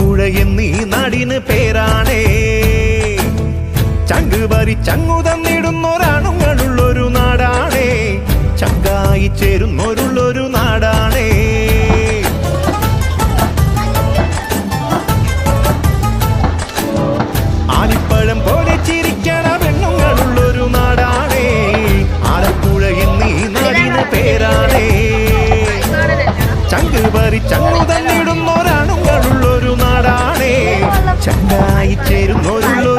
ആലപ്പുഴ എന്നീ നാടിന് പേരാണേ. ചങ്കുപറി ചങ്ങു തന്നിടുന്നൊരാണുങ്ങളുള്ളൊരു നാടാണേ. ചങ്കായി ചേരുന്നൊരുള്ളൊരു നാടാണേ. ആലിപ്പഴം പോലെ ചിരിക്കണ പെണ്ണുങ്ങളുള്ളൊരു നാടാണേ. ആലപ്പുഴ എന്നീ നാടിന് പേരാണേ. ചങ്കുപറി ചങ്ങു തന്നിടുന്നൊരാണുങ്ങളുള്ളൊരു നാടാണേ. ചങ്കായി ചേരുന്നൊരുള്ളൊരു